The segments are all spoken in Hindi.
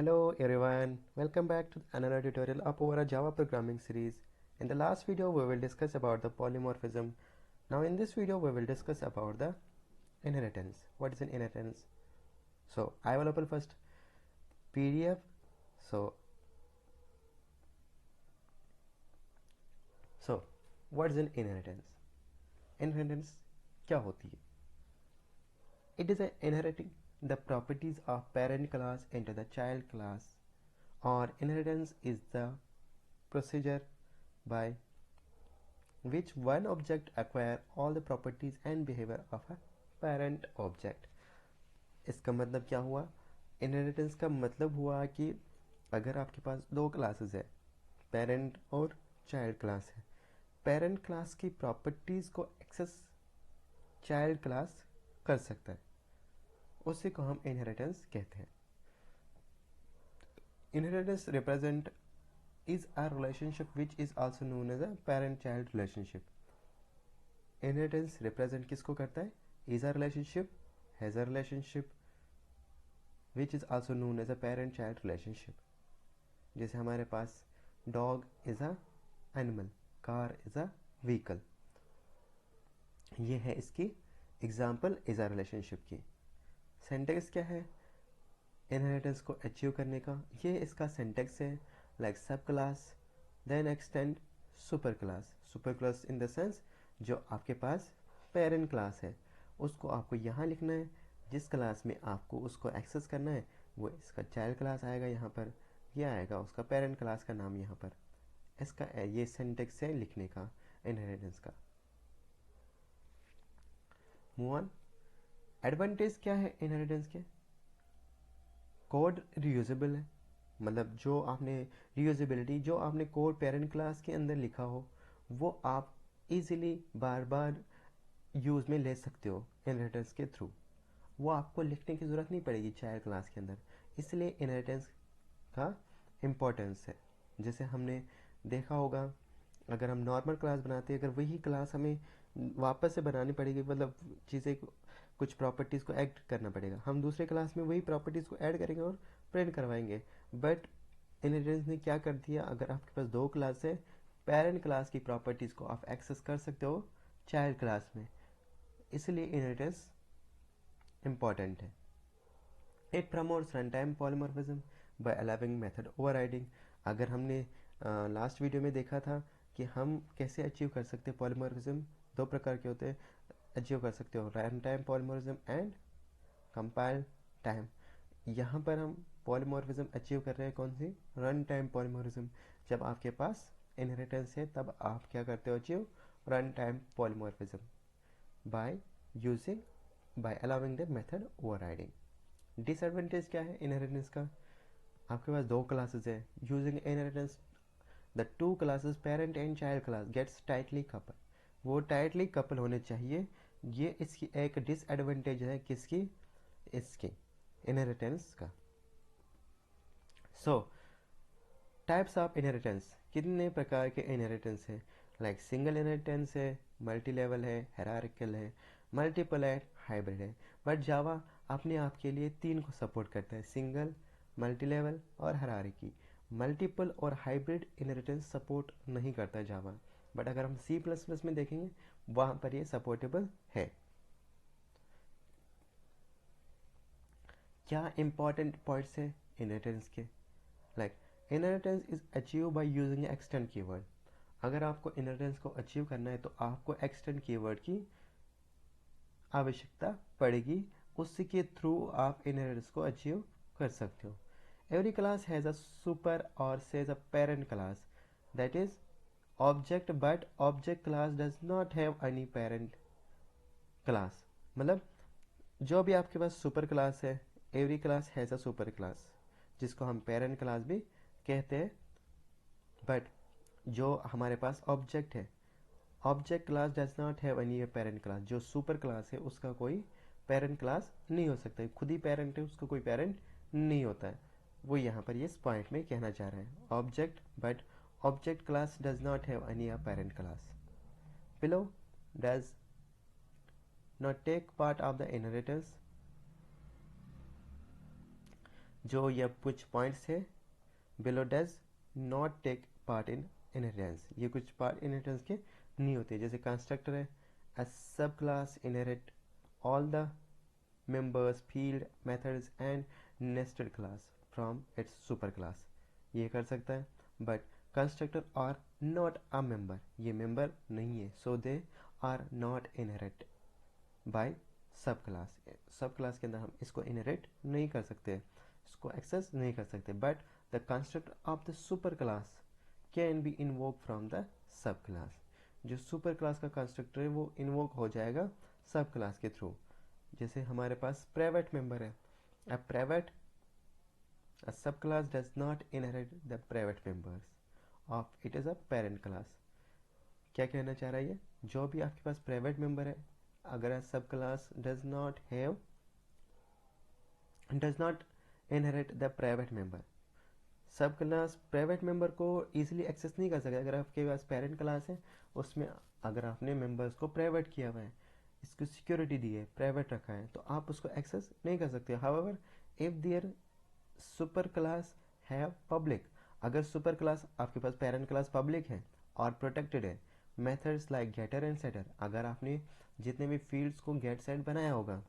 Hello everyone, welcome back to another tutorial of our Java programming series. In the last video we will discuss about the polymorphism. Now in this video we will discuss about the inheritance. What is an inheritance? So I will open first PDF. So what is an inheritance? Inheritance क्या होती है? It is inheriting the properties of parent class into the child class, or inheritance is the procedure by which one object acquire all the properties and behavior of a parent object. इसका मतलब क्या हुआ? इनहेरिटेंस का मतलब हुआ कि अगर आपके पास दो क्लासेस है, पेरेंट और चाइल्ड क्लास है, पेरेंट क्लास की प्रॉपर्टीज को एक्सेस चाइल्ड क्लास कर सकता है, उसी को हम इनहेरिटेंस कहते हैं. Inheritance represent is a relationship which is also known as a parent-child relationship. Inheritance represent किसको करता है? Is a relationship, has a relationship, which is also known as a parent-child relationship. जैसे हमारे पास dog is a animal, car is a vehicle. ये है इसकी एग्जाम्पल is a relationship की. सेंटेक्स क्या है इनहेरिटेंस को अचीव करने का? ये इसका सेंटेक्स है. like subclass, then extend superclass. superclass in the sense जो आपके पास parent class है उसको आपको यहाँ लिखना है, जिस क्लास में आपको उसको एक्सेस करना है वो इसका चाइल्ड क्लास आएगा यहाँ पर, ये आएगा उसका पेरेंट क्लास का नाम यहाँ पर. इसका ये सिंटेक्स है लिखने का इनहेरिटेंस का. Move on. एडवांटेज क्या है इनहेरिटेंस के? कोड रियूजेबल है, मतलब जो आपने रीयूजेबिलिटी, जो आपने कोड पेरेंट क्लास के अंदर लिखा हो वो आप इजीली बार बार यूज़ में ले सकते हो इनहेरिटेंस के थ्रू. वो आपको लिखने की ज़रूरत नहीं पड़ेगी चाइल्ड क्लास के अंदर, इसलिए इनहेरिटेंस का इम्पोर्टेंस है. जैसे हमने देखा होगा अगर हम नॉर्मल क्लास बनाते हैं, अगर वही क्लास हमें वापस से बनानी पड़ेगी, मतलब चीज़ें कुछ प्रॉपर्टीज़ को ऐड करना पड़ेगा, हम दूसरे क्लास में वही प्रॉपर्टीज़ को ऐड करेंगे और प्रिंट करवाएंगे. बट इनहेरिटेंस ने क्या कर दिया, अगर आपके पास दो क्लास है, पेरेंट क्लास की प्रॉपर्टीज़ को आप एक्सेस कर सकते हो चाइल्ड क्लास में, इसलिए इनहेरिटेंस इम्पॉर्टेंट है. It promotes run time polymorphism by allowing method overriding. अगर हमने लास्ट वीडियो में देखा था कि हम कैसे अचीव कर सकते हैं पॉलीमॉर्फिज्म, दो प्रकार के होते हैं अचीव कर सकते हो, run time polymorphism and compile time. यहाँ पर हम पॉलीमॉर्फिज्म अचीव कर रहे हैं कौन सी? Run time polymorphism. जब आपके पास इनहेरिटेंस है तब आप क्या करते हो achieve? Run time polymorphism by allowing the method overriding. Disadvantage क्या है इनहेरिटेंस का? आपके पास दो क्लासेस है, using inheritance the two classes parent and child class gets tightly couple. वो टाइटली कपल होने चाहिए. ये इसकी एक डिसएडवांटेज है. किसकी? इसकी इनहेरिटेंस का. सो टाइप्स ऑफ इनहेरिटेंस, कितने प्रकार के इनहेरिटेंस है? लाइक सिंगल इनहेरिटेंस है, मल्टी लेवल है, हायरार्किकल है, मल्टीपल है, हाइब्रिड है. बट जावा अपने आप के लिए तीन को सपोर्ट करता है, सिंगल, मल्टी लेवल और हायरार्की. मल्टीपल और हाइब्रिड इनहेरिटेंस सपोर्ट नहीं करता जावा, बट अगर हम C++ में देखेंगे वहाँ पर ये सपोर्टेबल है. क्या इंपॉर्टेंट पॉइंट्स है इनहेरिटेंस के? Like inheritance is achieve by using extend keyword. अगर आपको इनहेरिटेंस को अचीव करना है तो आपको एक्सटेंड कीवर्ड की आवश्यकता पड़ेगी, उसके थ्रू आप इनहेरिटेंस को अचीव कर सकते हो. Every class has a super or says a parent class that is object, but object class does not have any parent class. मतलब जो भी आपके पास सुपर क्लास है, every class has a super class, जिसको हम पेरेंट क्लास भी कहते हैं. बट जो हमारे पास ऑब्जेक्ट है, object class does not have any parent class. जो सुपर क्लास है उसका कोई पेरेंट क्लास नहीं हो सकता है, खुद ही पेरेंट है, उसका कोई पेरेंट नहीं होता है. वो यहाँ पर ये इस पॉइंट में कहना चाह रहे हैं, object but object class does not have any parent class. Below does not take part of the inheritance. जो ये कुछ पॉइंट्स है below does not take part in inheritance, ये कुछ पार्ट इनहेरिटेंस के नहीं होते। जैसे कंस्ट्रक्टर है, अ सब class inherit all the members, field, methods and nested class from its superclass, ये कर सकता है। but constructor are not a member, ये member नहीं है, so they are not inherit by subclass, subclass के अंदर हम इसको inherit नहीं कर सकते, इसको access नहीं कर सकते। but the constructor of the superclass can be invoked from the subclass, जो सुपर क्लास का कंस्ट्रक्टर है वो इन्वोक हो जाएगा सब क्लास के थ्रू। जैसे हमारे पास प्राइवेट मेंबर है, a subclass does not inherit the private members of it is a parent class। क्या कहना चाह रहा है ये, जो भी आपके पास प्राइवेट मेंबर है, अगर सब class does not inherit the private member, सब क्लास प्राइवेट मेंबर को इजीली एक्सेस नहीं कर सकता। अगर आपके पास पेरेंट क्लास है, उसमें अगर आपने मेंबर्स को प्राइवेट किया हुआ है, इसको सिक्योरिटी दी है, प्राइवेट रखा है, तो आप उसको एक्सेस नहीं कर सकते। However if there super class है पब्लिक, अगर सुपर क्लास आपके पास पेरेंट क्लास पब्लिक है और प्रोटेक्टेड है, methods like getter and setter, अगर आपने जितने भी फील्ड्स को गेट सेट बनाया होगा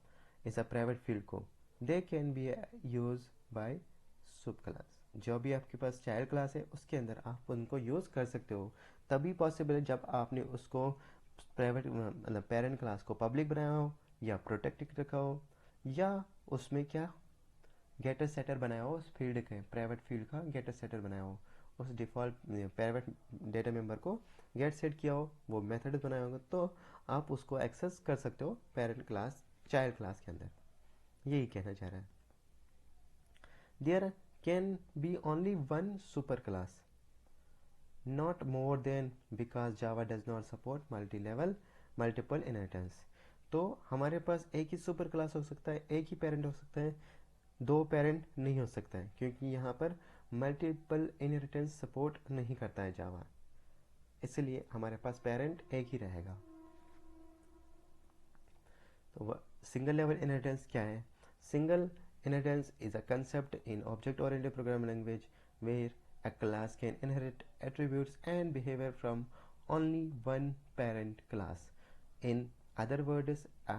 इस प्राइवेट फील्ड को, they can be use by सब क्लास। जो भी आपके पास चाइल्ड क्लास है उसके अंदर आप उनको यूज़ कर सकते हो, तभी पॉसिबल है जब आपने उसको प्राइवेट मतलब पेरेंट क्लास को पब्लिक बनाया हो या प्रोटेक्टेड रखा हो, या उसमें क्या गेटर सेटर बनाया हो, उस फील्ड के प्राइवेट फील्ड का गेटर सेटर बनाया हो, उस डिफ़ॉल्ट प्राइवेट डेटा मेंबर को गेट सेट किया हो, वो मेथड बनाया होगा, तो आप उसको एक्सेस कर सकते हो पेरेंट क्लास चाइल्ड क्लास के अंदर। यही कहना चाह रहा है। There can be only one super class, not more than, because Java does not support multi-level multiple inheritance। तो हमारे पास एक ही सुपर क्लास हो सकता है, एक ही पेरेंट हो सकता है, दो पेरेंट नहीं हो सकता है, क्योंकि यहाँ पर मल्टीपल इनहेरिटेंस सपोर्ट नहीं करता है जावा, इसलिए हमारे पास पेरेंट एक ही रहेगा। तो सिंगल लेवल इनहेरिटेंस क्या है? Single inheritance is a concept in object oriented programming language where a class can inherit attributes and behavior from only one parent class. In other words, a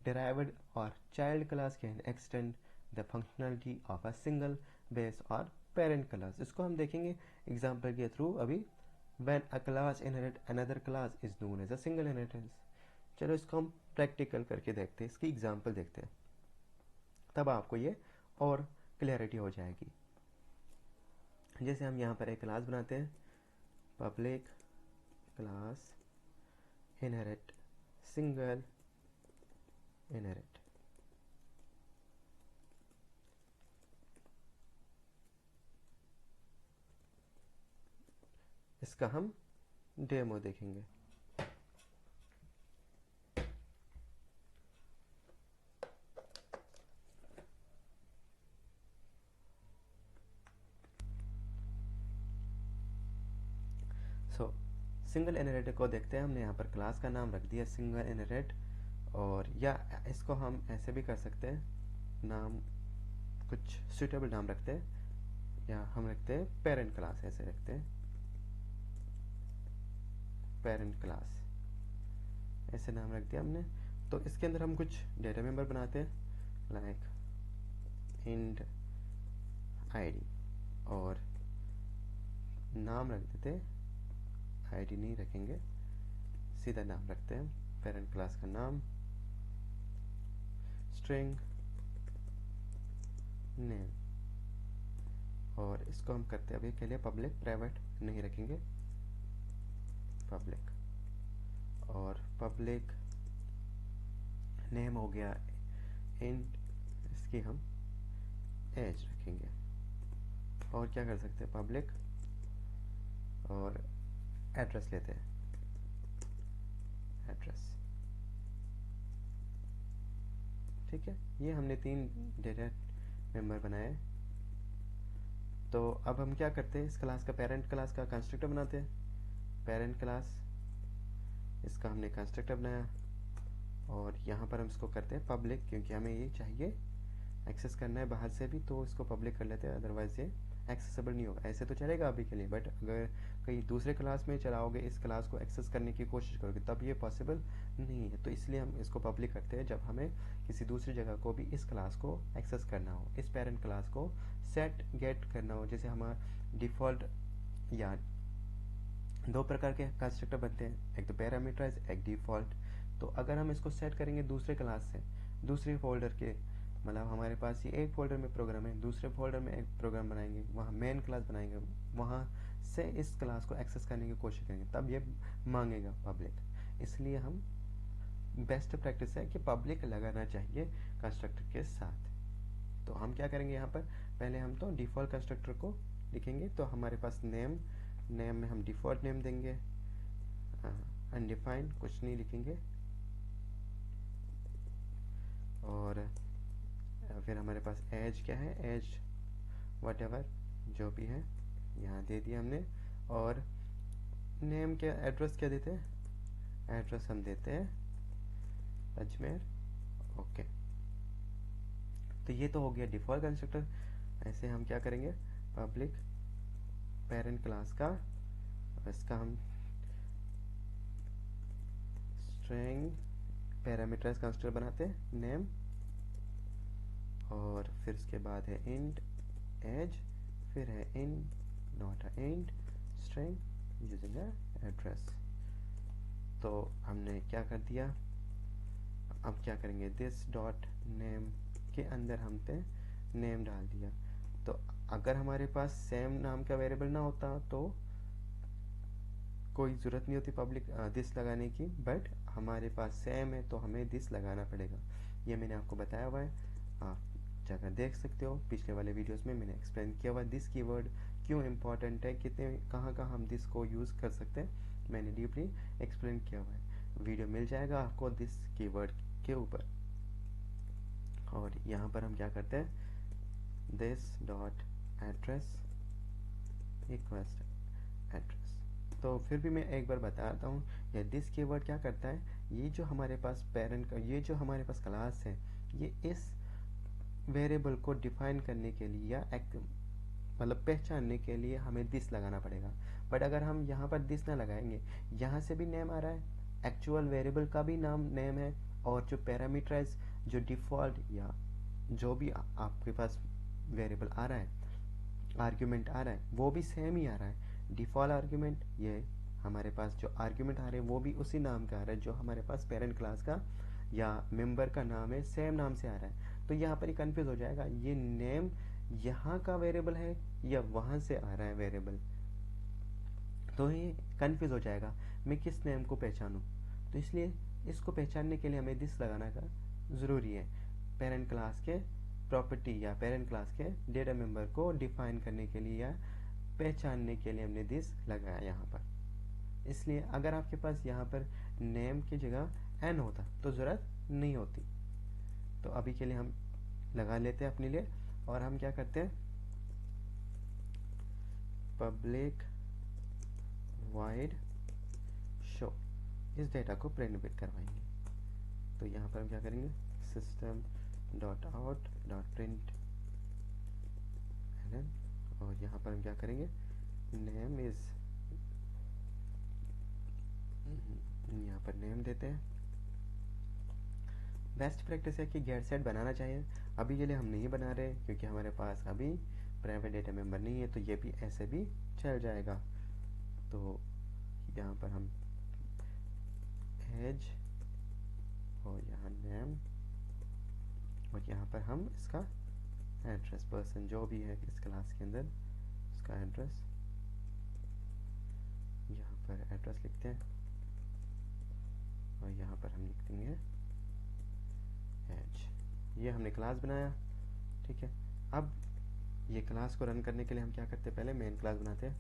derived or child class can extend the functionality of a single base or parent class। इसको हम देखेंगे एग्जाम्पल के थ्रू अभी। when a class inherit another class is known as a single inheritance। चलो इसको हम प्रैक्टिकल करके देखते हैं, इसकी एग्जाम्पल देखते हैं, तब आपको ये और क्लैरिटी हो जाएगी। जैसे हम यहाँ पर एक क्लास बनाते हैं, public class inherit single inherit. इसका हम डेमो देखेंगे। सिंगल इनहेरिट को देखते हैं। हमने यहाँ पर क्लास का नाम रख दिया सिंगल इनहेरिट, और या इसको हम ऐसे भी कर सकते हैं, नाम कुछ सुटेबल नाम रखते हैं, या हम रखते हैं पेरेंट क्लास, ऐसे रखते हैं पेरेंट क्लास, ऐसे नाम रख दिया हमने। तो इसके अंदर हम कुछ डेटा मेंबर बनाते हैं लाइक इंड आईडी, और नाम रख देते हैं, आईडी नहीं रखेंगे, सीधा नाम रखते हैं पेरेंट क्लास का नाम, स्ट्रिंग नेम, और इसको हम करते हैं अभी के लिए पब्लिक, प्राइवेट नहीं रखेंगे, पब्लिक। और पब्लिक नेम हो गया इंट, इसकी हम एज रखेंगे। और क्या कर सकते हैं, पब्लिक और एड्रेस लेते हैं, एड्रेस। ठीक है, ये हमने 3 डेटा मेंबर बनाए। तो अब हम क्या करते हैं, इस क्लास का पेरेंट क्लास का कंस्ट्रक्टर बनाते हैं, पेरेंट क्लास, इसका हमने कंस्ट्रक्टर बनाया, और यहाँ पर हम इसको करते हैं पब्लिक, क्योंकि हमें ये चाहिए एक्सेस करना है बाहर से भी तो इसको पब्लिक कर लेते हैं, अदरवाइज ये एक्सेसिबल नहीं होगा। ऐसे तो चलेगा अभी के लिए, बट अगर कहीं दूसरे क्लास में चलाओगे, इस क्लास को एक्सेस करने की कोशिश करोगे, तब ये पॉसिबल नहीं है। तो इसलिए हम इसको पब्लिक करते हैं जब हमें किसी दूसरी जगह को भी इस क्लास को एक्सेस करना हो, इस पेरेंट क्लास को सेट गेट करना हो। जैसे हमारा डिफ़ॉल्ट या दो प्रकार के कंस्ट्रक्टर बनते हैं, एक तो पैरामीटराइज, एक डिफ़ॉल्ट। तो अगर हम इसको सेट करेंगे दूसरे क्लास से, दूसरे फोल्डर के, मतलब हमारे पास ये एक फोल्डर में प्रोग्राम है, दूसरे फोल्डर में एक प्रोग्राम बनाएंगे, वहाँ मेन क्लास बनाएंगे, वहाँ से इस क्लास को एक्सेस करने की कोशिश करेंगे, तब ये मांगेगा पब्लिक। इसलिए हम बेस्ट प्रैक्टिस है कि पब्लिक लगाना चाहिए कंस्ट्रक्टर के साथ। तो हम क्या करेंगे यहाँ पर, पहले हम तो डिफ़ॉल्ट कंस्ट्रक्टर को लिखेंगे। तो हमारे पास नेम में हम डिफ़ॉल्ट नेम देंगे, अनडिफाइंड कुछ नहीं लिखेंगे, और फिर हमारे पास एज क्या है, एज वट एवर जो भी है यहाँ दे दिया हमने। और नेम के एड्रेस क्या देते हैं, एड्रेस हम देते हैं अजमेर। ओके, तो ये तो हो गया डिफ़ॉल्ट कंस्ट्रक्टर। ऐसे हम क्या करेंगे, पब्लिक पेरेंट क्लास का, इसका हम स्ट्रिंग पैरामीटराइज कंस्ट्रक्टर बनाते हैं, नेम, और फिर उसके बाद है इंट एज, फिर है int not a int string using address. तो हमने क्या कर दिया, अब क्या करेंगे, दिस डॉट नेम के अंदर हमने नेम डाल दिया। तो अगर हमारे पास सेम नाम का वेरिएबल ना होता तो कोई ज़रूरत नहीं होती पब्लिक दिस लगाने की, बट हमारे पास सेम है तो हमें दिस लगाना पड़ेगा। ये मैंने आपको बताया हुआ है, आप जाकर देख सकते हो, पिछले वाले वीडियोस में मैंने एक्सप्लेन किया हुआ दिस कीवर्ड क्यों इम्पोर्टेंट है, कितने कहाँ हम दिस को यूज़ कर सकते हैं, मैंने डीपली एक्सप्लेन किया हुआ है। वीडियो मिल जाएगा आपको दिस कीवर्ड के ऊपर। और यहाँ पर हम क्या करते हैं, this dot address equals address. तो फिर भी मैं एक बार बताता हूँ, ये दिस कीवर्ड क्या करता है, ये जो हमारे पास पेरेंट का, ये जो हमारे पास क्लास है, ये इस वेरिएबल को डिफाइन करने के लिए या मतलब पहचानने के लिए हमें दिस लगाना पड़ेगा। बट अगर हम यहाँ पर दिस ना लगाएंगे, यहाँ से भी नेम आ रहा है, एक्चुअल वेरिएबल का भी नाम नेम है, और जो पैरामीटराइज जो डिफ़ॉल्ट या जो भी आपके पास वेरिएबल आ रहा है, आर्ग्यूमेंट आ रहा है, वो भी सेम ही आ रहा है। डिफ़ॉल्ट आर्ग्यूमेंट, ये हमारे पास जो आर्ग्यूमेंट आ रहे हैं वो भी उसी नाम का आ रहा है जो हमारे पास पेरेंट क्लास का या मेंबर का नाम है, सेम नाम से आ रहा है। तो यहाँ पर ही कन्फ्यूज़ हो जाएगा, ये नेम यहाँ का वेरिएबल है या वहाँ से आ रहा है वेरिएबल, तो ये कन्फ्यूज़ हो जाएगा, मैं किस नेम को पहचानूँ। तो इसलिए इसको पहचानने के लिए हमें दिस लगाना का ज़रूरी है। पेरेंट क्लास के प्रॉपर्टी या पेरेंट क्लास के डेटा मेंबर को डिफाइन करने के लिए या पहचानने के लिए हमने दिस लगाया यहाँ पर। इसलिए अगर आपके पास यहाँ पर नेम की जगह एन होता तो ज़रूरत नहीं होती। तो अभी के लिए हम लगा लेते हैं अपने लिए, और हम क्या करते हैं, पब्लिक वाइड शो, इस डेटा को प्रिंट करवाएंगे। तो यहाँ पर हम क्या करेंगे, system dot out dot print, और यहाँ पर हम क्या करेंगे, नेम इज, यहाँ पर नेम देते हैं। बेस्ट प्रैक्टिस है कि गेट सेट बनाना चाहिए। अभी के लिए हम नहीं बना रहे क्योंकि हमारे पास अभी प्राइवेट डेटा मेंबर नहीं है, तो ये भी ऐसे भी चल जाएगा। तो यहाँ पर हम एज, और यहाँ नेम, और यहाँ पर हम इसका एड्रेस, पर्सन जो भी है इस क्लास के अंदर उसका एड्रेस, यहाँ पर एड्रेस लिखते हैं, और यहाँ पर हम लिख देंगे एज। ये हमने क्लास बनाया, ठीक है। अब ये क्लास को रन करने के लिए हम क्या करते हैं, पहले मेन क्लास बनाते हैं,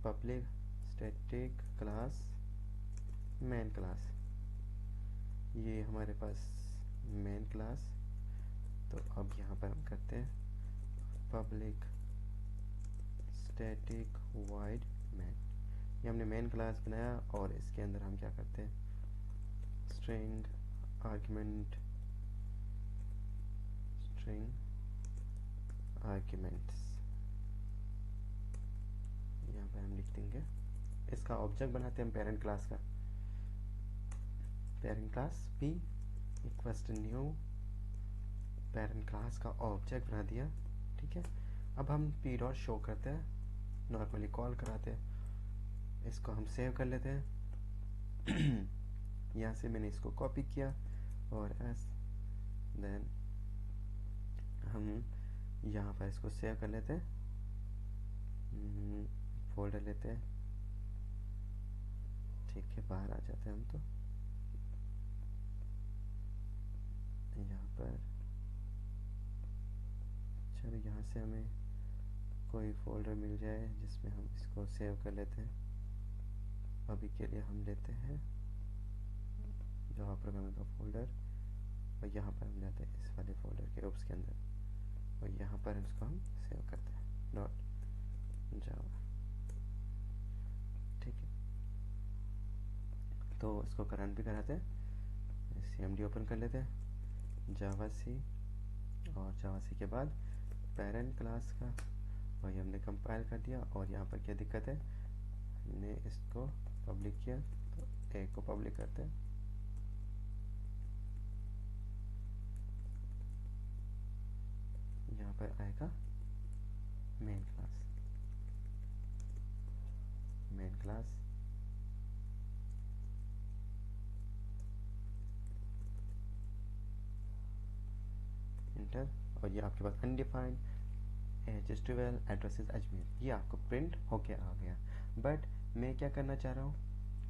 public static class main class, ये हमारे पास मेन क्लास। तो अब यहाँ पर हम करते हैं पब्लिक स्टैटिक वाइड मैन, ये हमने मेन क्लास बनाया, और इसके अंदर हम क्या करते हैं, स्ट्रिंग आर्गुमेंट स्ट्रिंग आर्ग्यूमेंट्स, यहाँ पे हम लिख देंगे, इसका ऑब्जेक्ट बनाते हैं हम पेरेंट क्लास का, parent class p equals to new parent class का ऑब्जेक्ट बना दिया। ठीक है, अब हम p डॉट शो करते हैं, नॉर्मली कॉल कराते हैं, इसको हम सेव कर लेते हैं। यहाँ से मैंने इसको कॉपी किया और देन हम यहाँ पर इसको सेव कर लेते हैं, फोल्डर लेते हैं। ठीक है, बाहर आ जाते हैं हम, तो यहाँ पर चलो यहाँ से हमें कोई फोल्डर मिल जाए जिसमें हम इसको सेव कर लेते हैं। अभी के लिए हम लेते हैं जावा प्रोग्रामिंग का फोल्डर और यहाँ पर हम जाते हैं इस वाले फोल्डर के ग्रुप्स के अंदर और यहाँ पर इसको हम सेव करते हैं डॉट जावा। ठीक है, तो इसको रन भी कराते हैं, CMD ओपन कर लेते हैं, जावा सी, और जावा सी के बाद पेरेंट क्लास का वही हमने कंपाइल कर दिया। और यहाँ पर क्या दिक्कत है, हमने इसको पब्लिक किया तो एक को पब्लिक करते हैं, यहाँ पर आएगा main class, main class inter, और ये आपके पास अनडिफाइंड HSQL एड्रेसेस अजमेर, ये आपको प्रिंट होके आ गया। बट मैं क्या करना चाह रहा हूँ,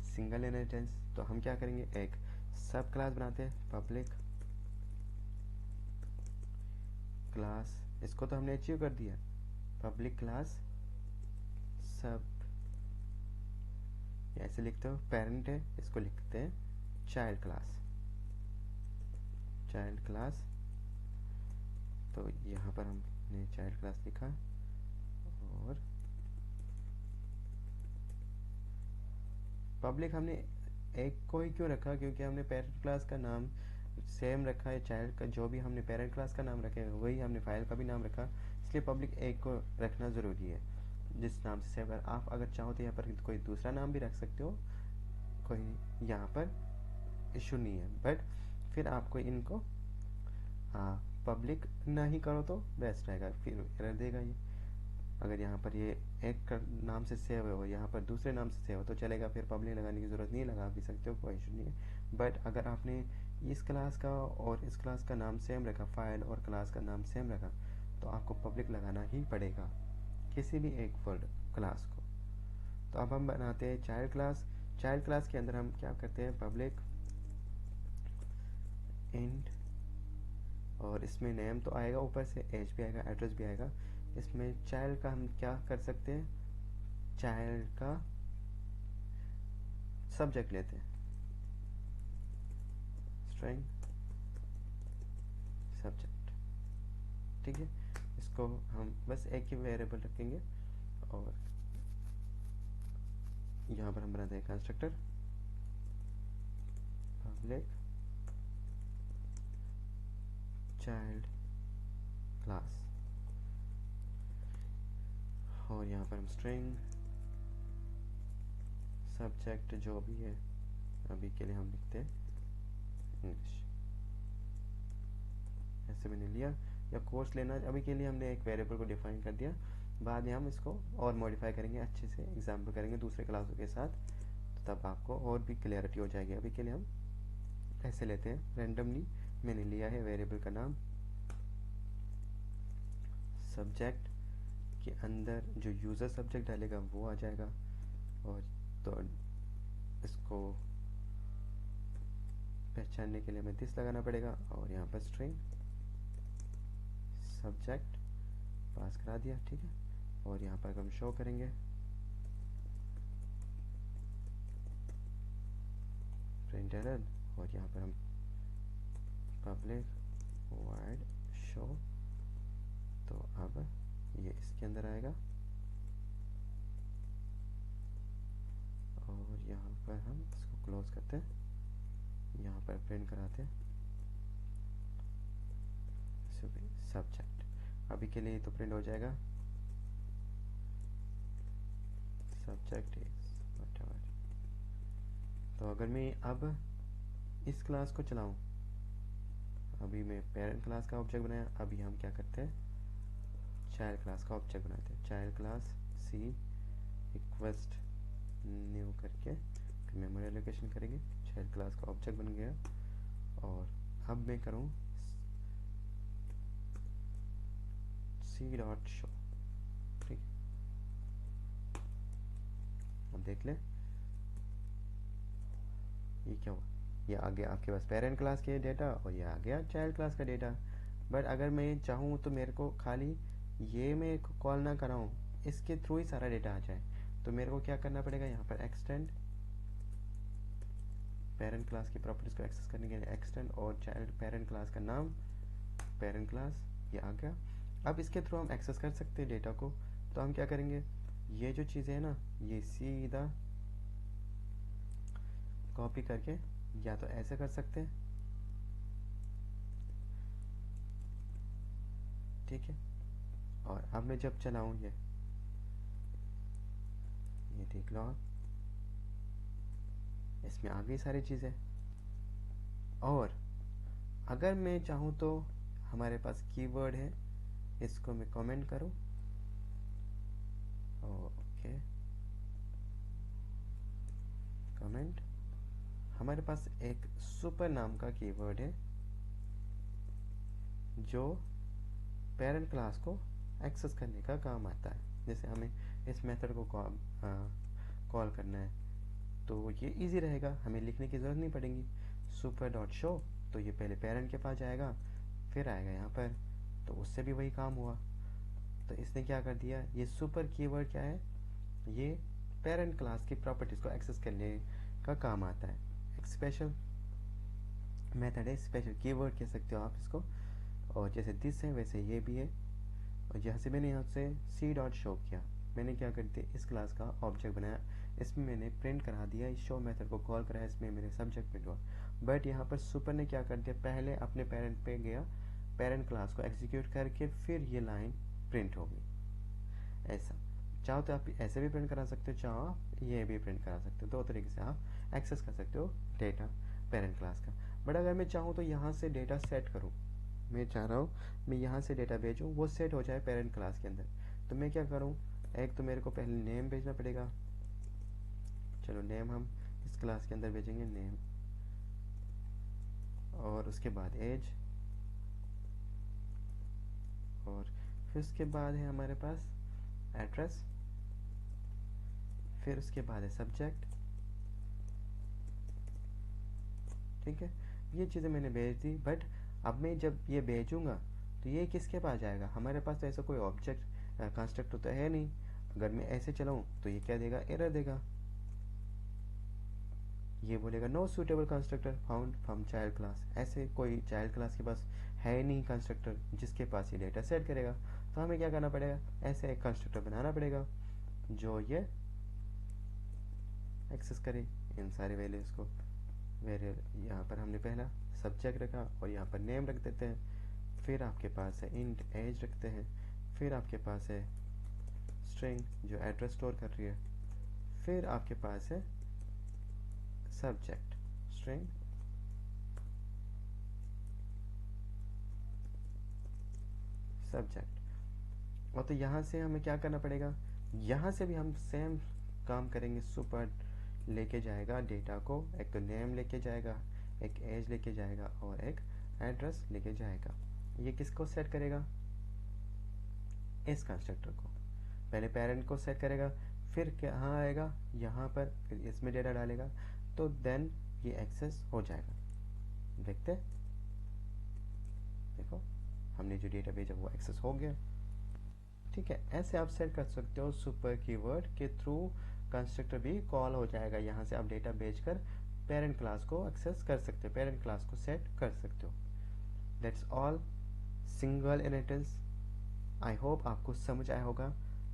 सिंगल इनहेरिटेंस, तो हम क्या करेंगे, एक सब क्लास बनाते हैं, पब्लिक क्लास, इसको तो हमने अचीव कर दिया, पब्लिक क्लास सब, ऐसे लिखते हो, पेरेंट है इसको लिखते हैं चाइल्ड क्लास, चाइल्ड क्लास, तो यहाँ पर हमने चाइल्ड क्लास लिखा और पब्लिक हमने एक को ही क्यों रखा, क्योंकि हमने पेरेंट क्लास का नाम सेम रखा है, चाइल्ड का जो भी हमने पेरेंट क्लास का नाम रखे वही हमने फाइल का भी नाम रखा, इसलिए पब्लिक एक को रखना ज़रूरी है जिस नाम से सेव कर। आप अगर चाहो तो यहाँ पर कोई दूसरा नाम भी रख सकते हो, कोई यहाँ पर इशू नहीं है, बट फिर आपको इनको हाँ पब्लिक ना ही करो तो बेस्ट रहेगा, फिर एरर देगा ये। अगर यहाँ पर ये एक नाम से सेव है और यहाँ पर दूसरे नाम से सेव हो तो चलेगा, फिर पब्लिक लगाने की ज़रूरत नहीं, लगा भी सकते हो, कोई इशू नहीं है। बट अगर आपने इस क्लास का और इस क्लास का नाम सेम रखा, फाइल और क्लास का नाम सेम रखा, तो आपको पब्लिक लगाना ही पड़ेगा किसी भी एक वर्ड क्लास को। तो अब हम बनाते हैं चाइल्ड क्लास, चाइल्ड क्लास के अंदर हम क्या करते हैं, पब्लिक इंट, और इसमें नेम तो आएगा, ऊपर से एज भी आएगा, एड्रेस भी आएगा। इसमें चाइल्ड का हम क्या कर सकते हैं, चाइल्ड का सब्जेक्ट लेते हैं, स्ट्रिंग सब्जेक्ट। ठीक है, इसको हम बस एक ही वेरिएबल रखेंगे और यहाँ पर हम बनाते हैं कंस्ट्रक्टर पब्लिक चाइल्ड क्लास, और यहाँ पर हम स्ट्रिंग सब्जेक्ट जो भी है, अभी के लिए हम लिखते हैं इंग्लिश, ऐसे मैंने लिया, या कोर्स लेना, अभी के लिए हमने एक वेरिएबल को डिफाइन कर दिया, बाद में हम इसको और मॉडिफाई करेंगे, अच्छे से एग्जाम्पल करेंगे दूसरे क्लासों के साथ, तो तब आपको और भी क्लियरिटी हो जाएगी। अभी के लिए हम ऐसे लेते हैं, रैंडमली मैंने लिया है वेरिएबल का नाम, सब्जेक्ट के अंदर जो यूज़र सब्जेक्ट डालेगा वो आ जाएगा, और तो इसको पहचानने के लिए हमें दिस लगाना पड़ेगा, और यहाँ पर स्ट्रिंग सब्जेक्ट पास करा दिया। ठीक है, और यहाँ पर हम शो करेंगे प्रिंट एरर, और यहाँ पर हम पब्लिक वाइड शो, तो अब ये इसके अंदर आएगा, और यहाँ पर हम इसको क्लोज करते हैं, यहाँ पर प्रिंट कराते हैं सब्जेक्ट। अभी के लिए तो प्रिंट हो जाएगा सब्जेक्ट इज व्हाटएवर। तो अगर मैं अब इस क्लास को चलाऊं, अभी मैं पेरेंट क्लास का ऑब्जेक्ट बनाया, अभी हम क्या करते हैं चाइल्ड क्लास का ऑब्जेक्ट बनाते हैं। Child class c request new करके मेमोरी एलोकेशन करेंगे, चाइल्ड क्लास का ऑब्जेक्ट बन गया। और अब मैं करूं सी डॉट शो, ठीक। अब देख ले ये क्या हुआ, ये आ गया आपके पास पेरेंट क्लास के डेटा और ये आ गया चाइल्ड क्लास का डेटा। बट अगर मैं चाहूँ तो मेरे को खाली ये मैं कॉल ना कराऊँ, इसके थ्रू ही सारा डेटा आ जाए, तो मेरे को क्या करना पड़ेगा, यहाँ पर एक्सटेंड पेरेंट क्लास की प्रॉपर्टीज को एक्सेस करने के लिए एक्सटेंड और चाइल्ड पेरेंट क्लास का नाम पेरेंट क्लास, ये आ गया। अब इसके थ्रू हम एक्सेस कर सकते हैं डेटा को। तो हम क्या करेंगे, ये जो चीज़ें है ना ये सीधा कॉपी करके या तो ऐसे कर सकते हैं, ठीक है। और अब मैं जब चलाऊं ये देख लो आप, इसमें आ गई सारी चीज़ें। और अगर मैं चाहूँ तो हमारे पास कीवर्ड है, इसको मैं कमेंट करूँ, ओके कमेंट, हमारे पास एक सुपर नाम का कीवर्ड है जो पेरेंट क्लास को एक्सेस करने का काम आता है। जैसे हमें इस मेथड को कॉल करना है तो ये इजी रहेगा, हमें लिखने की ज़रूरत नहीं पड़ेगी। सुपर डॉट शो, तो ये पहले पेरेंट के पास जाएगा फिर आएगा यहाँ पर, तो उससे भी वही काम हुआ। तो इसने क्या कर दिया, ये सुपर कीवर्ड क्या है, ये पेरेंट क्लास की प्रॉपर्टीज़ को एक्सेस करने का काम आता है। एक स्पेशल मेथड है, स्पेशल कीवर्ड कह सकते हो आप इसको। और जैसे दिस है वैसे ये भी है। और यहाँ से मैंने यहाँ से सी डॉट शो किया, मैंने क्या कर दिया इस क्लास का ऑब्जेक्ट बनाया, इसमें मैंने प्रिंट करा दिया, इस शो मेथड को कॉल कराया, इसमें मेरे सब्जेक्ट प्रिंट हुआ। बट यहाँ पर सुपर ने क्या कर दिया, पहले अपने पेरेंट पे गया, पेरेंट क्लास को एग्जीक्यूट करके फिर ये लाइन प्रिंट हो गई। ऐसा चाहो तो आप ऐसे भी प्रिंट करा सकते हो, चाहो आप ये भी प्रिंट करा सकते हो, दो तरीके से आप एक्सेस कर सकते हो डेटा पेरेंट क्लास का। बट अगर मैं चाहूँ तो यहाँ से डेटा सेट करूँ, मैं चाह रहा हूँ मैं यहाँ से डेटा भेजूँ वो सेट हो जाए पेरेंट क्लास के अंदर, तो मैं क्या करूँ, एक तो मेरे को पहले नेम भेजना पड़ेगा, चलो नेम हम इस क्लास के अंदर भेजेंगे नेम, और उसके बाद एज, और फिर उसके बाद है हमारे पास एड्रेस, फिर उसके बाद है सब्जेक्ट, ठीक है। ये चीज़ें मैंने भेज दी। बट अब मैं जब ये भेजूँगा तो ये किसके पास जाएगा, हमारे पास तो ऐसा कोई ऑब्जेक्ट कंस्ट्रक्टर तो है नहीं। अगर मैं ऐसे चलाऊँ तो ये क्या देगा, एरर देगा, ये बोलेगा no suitable constructor found from child class. ऐसे कोई चाइल्ड क्लास के पास है नहीं कंस्ट्रक्टर जिसके पास ये डेटा सेट करेगा, तो हमें क्या करना पड़ेगा, ऐसे एक कंस्ट्रक्टर बनाना पड़ेगा जो ये एक्सेस करे इन सारे वैल्यूज़ को। यहाँ पर हमने पहला सब्जेक्ट रखा और यहाँ पर नेम रख देते हैं, फिर आपके पास है इंट एज रखते हैं, फिर आपके पास है स्ट्रिंग जो एड्रेस स्टोर कर रही है, फिर आपके पास है सब्जेक्ट स्ट्रिंग, सब्जेक्ट। और तो यहाँ से हमें क्या करना पड़ेगा, यहाँ से भी हम सेम काम करेंगे, सुपर लेके जाएगा डेटा को, एक तो नेम लेके जाएगा, एक एज लेके जाएगा और एक एड्रेस लेके जाएगा। ये किसको सेट करेगा, इस कंस्ट्रक्टर को। पहले पेरेंट को सेट करेगा, फिर कहाँ आएगा यहाँ पर, फिर इसमें डेटा डालेगा, तो देन ये एक्सेस हो जाएगा। देखते देखो हमने जो डेटा भेजा वो एक्सेस हो गया, ठीक है। ऐसे आप सेट कर सकते हो सुपर कीवर्ड के थ्रू कंस्ट्रक्टर भी कॉल हो जाएगा, यहाँ से आप डेटा भेजकर पेरेंट क्लास को एक्सेस कर सकते हो, पेरेंट क्लास को सेट कर सकते हो। That's all single inheritance. I hope आपको समझ आया होगा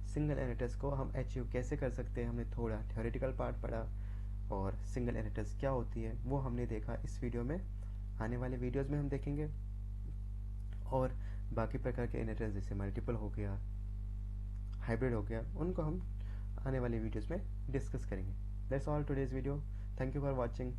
सिंगल इनहेरिटेंस को हम अचीव कैसे कर सकते हैं। हमने थोड़ा थ्योरेटिकल पार्ट पढ़ा और सिंगल इनहेरिटेंस क्या होती है वो हमने देखा इस वीडियो में, आने वाले वीडियोस में हम देखेंगे। और बाकी प्रकार के इनहेरिटेंस जैसे मल्टीपल हो गया, हाइब्रिड हो गया, उनको हम आने वाली वीडियोस में डिस्कस करेंगे। That's all today's video. Thank you for watching.